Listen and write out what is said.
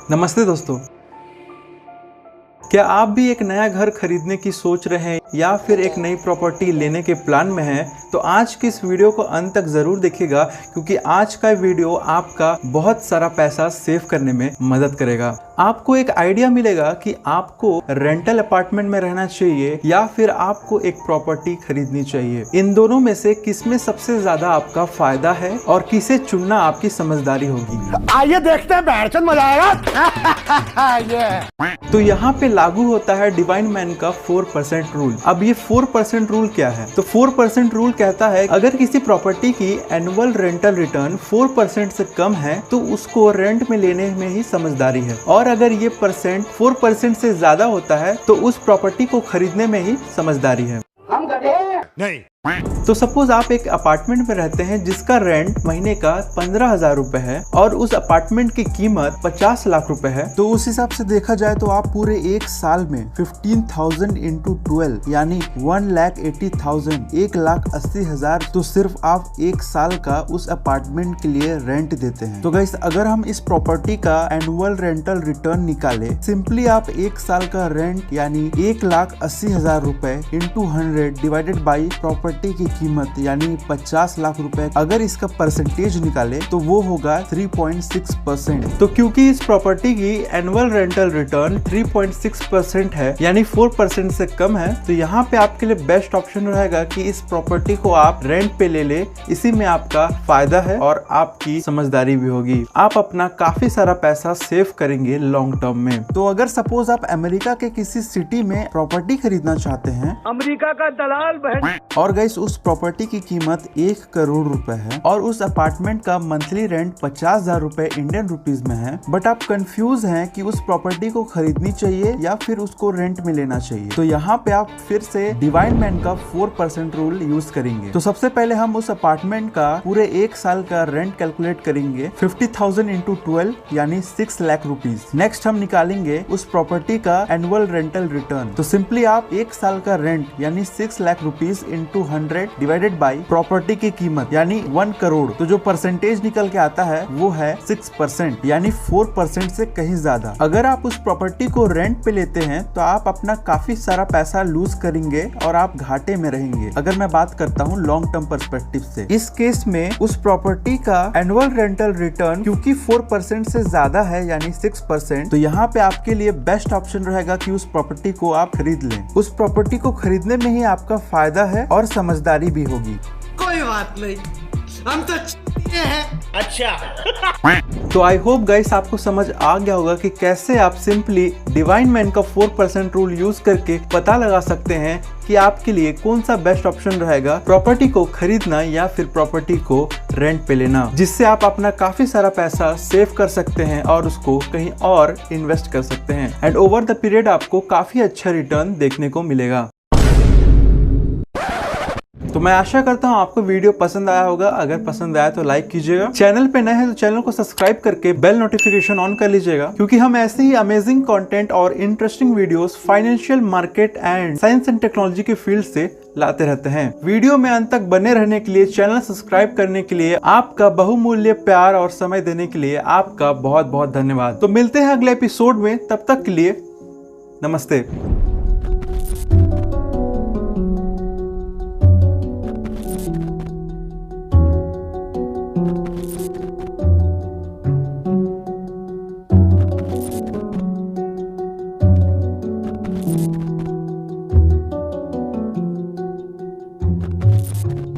नमस्ते दोस्तों, क्या आप भी एक नया घर खरीदने की सोच रहे हैं या फिर एक नई प्रॉपर्टी लेने के प्लान में हैं? तो आज की इस वीडियो को अंत तक ज़रूर देखिएगा क्योंकि आज का वीडियो आपका बहुत सारा पैसा सेव करने में मदद करेगा। आपको एक आइडिया मिलेगा कि आपको रेंटल अपार्टमेंट में रहना चाहिए या फिर आपको एक प्रॉपर्टी खरीदनी चाहिए। इन दोनों में से किसमें सबसे ज्यादा आपका फायदा है और किसे चुनना आपकी समझदारी होगी। आइए देखते हैं, बैठचंद मजा आएगा। तो यहाँ पे लागू होता है डिवाइन मैन का 4% रूल। अब ये 4% रूल क्या है? तो 4% रूल कहता है अगर किसी प्रॉपर्टी की एनुअल रेंटल रिटर्न 4% से कम है तो उसको रेंट में लेने में ही समझदारी है, और अगर ये परसेंट 4% से ज्यादा होता है तो उस प्रॉपर्टी को खरीदने में ही समझदारी है। हम गधे नहीं। तो सपोज आप एक अपार्टमेंट में रहते हैं जिसका रेंट महीने का 15,000 रुपए है और उस अपार्टमेंट की कीमत 50 लाख रुपए है। तो उस हिसाब से देखा जाए तो आप पूरे एक साल में 15,000 इंटू 12 यानी 1,80,000 1,80,000 तो सिर्फ आप एक साल का उस अपार्टमेंट के लिए रेंट देते हैं। तो गाइस, अगर हम इस प्रॉपर्टी का एनुअल रेंटल रिटर्न निकाले, सिंपली आप एक साल का रेंट यानी 1,80,000 रुपए इंटू 100 डिवाइडेड बाई प्रॉपर्टी की कीमत यानी 50 लाख रुपए, अगर इसका परसेंटेज निकाले तो वो होगा 3.6%। तो क्योंकि इस प्रॉपर्टी की एनुअल रेंटल रिटर्न 3.6% है यानी 4% से कम है, तो यहाँ पे आपके लिए बेस्ट ऑप्शन रहेगा कि इस प्रॉपर्टी को आप रेंट पे ले ले। इसी में आपका फायदा है और आपकी समझदारी भी होगी। आप अपना काफी सारा पैसा सेव करेंगे लॉन्ग टर्म में। तो अगर सपोज आप अमेरिका के किसी सिटी में प्रॉपर्टी खरीदना चाहते हैं, अमेरिका का दलाल बहन, और गाइस उस प्रॉपर्टी की कीमत 1 करोड़ रुपए है और उस अपार्टमेंट का मंथली रेंट 50,000 रुपए इंडियन रुपीज में है, बट आप कंफ्यूज हैं कि उस प्रॉपर्टी को खरीदनी चाहिए या फिर उसको रेंट में लेना चाहिए, तो यहाँ पे आप फिर से डिवाइन मैन का 4% रूल यूज करेंगे। तो सबसे पहले हम उस अपार्टमेंट का पूरे एक साल का रेंट कैलकुलेट करेंगे 50,000 इंटू 12 यानी 6 लाख रुपीज। नेक्स्ट हम निकालेंगे उस प्रॉपर्टी का एनुअल रेंटल रिटर्न। तो सिंपली आप एक साल का रेंट यानी 6 lakh rupees into 100 divided by property की कीमत यानी 1 करोड़, तो जो परसेंटेज निकल के आता है वो है 6% यानी 4% से कहीं ज्यादा। अगर आप उस प्रॉपर्टी को रेंट पे लेते हैं तो आप अपना काफी सारा पैसा लूज करेंगे और आप घाटे में रहेंगे। अगर मैं बात करता हूँ लॉन्ग टर्म पर्सपेक्टिव से, इस केस में उस प्रॉपर्टी का एनुअल रेंटल रिटर्न क्योंकि 4% से ज्यादा है यानी 6%, तो यहाँ पे आपके लिए बेस्ट ऑप्शन रहेगा कि उस प्रॉपर्टी को आप खरीद लें। उस प्रॉपर्टी को खरीदने में ही आपका फायदा है और समझदारी भी होगी। कोई बात नहीं, हम तो हैं। अच्छा। तो आई होप गाइस आपको समझ आ गया होगा कि कैसे आप सिंपली डिवाइन मैन का 4% रूल यूज करके पता लगा सकते हैं कि आपके लिए कौन सा बेस्ट ऑप्शन रहेगा, प्रॉपर्टी को खरीदना या फिर प्रॉपर्टी को रेंट पे लेना, जिससे आप अपना काफी सारा पैसा सेव कर सकते हैं और उसको कहीं और इन्वेस्ट कर सकते हैं एंड ओवर द पीरियड आपको काफी अच्छा रिटर्न देखने को मिलेगा। तो मैं आशा करता हूँ आपको वीडियो पसंद आया होगा। अगर पसंद आया तो लाइक कीजिएगा, चैनल पे नए हैं तो चैनल को सब्सक्राइब करके बेल नोटिफिकेशन ऑन कर लीजिएगा, क्योंकि हम ऐसे ही अमेजिंग कंटेंट और interesting videos financial, market and science and technology के फील्ड से लाते रहते हैं। वीडियो में अंत तक बने रहने के लिए, चैनल सब्सक्राइब करने के लिए, आपका बहुमूल्य प्यार और समय देने के लिए आपका बहुत बहुत धन्यवाद। तो मिलते हैं अगले एपिसोड में, तब तक के लिए नमस्ते।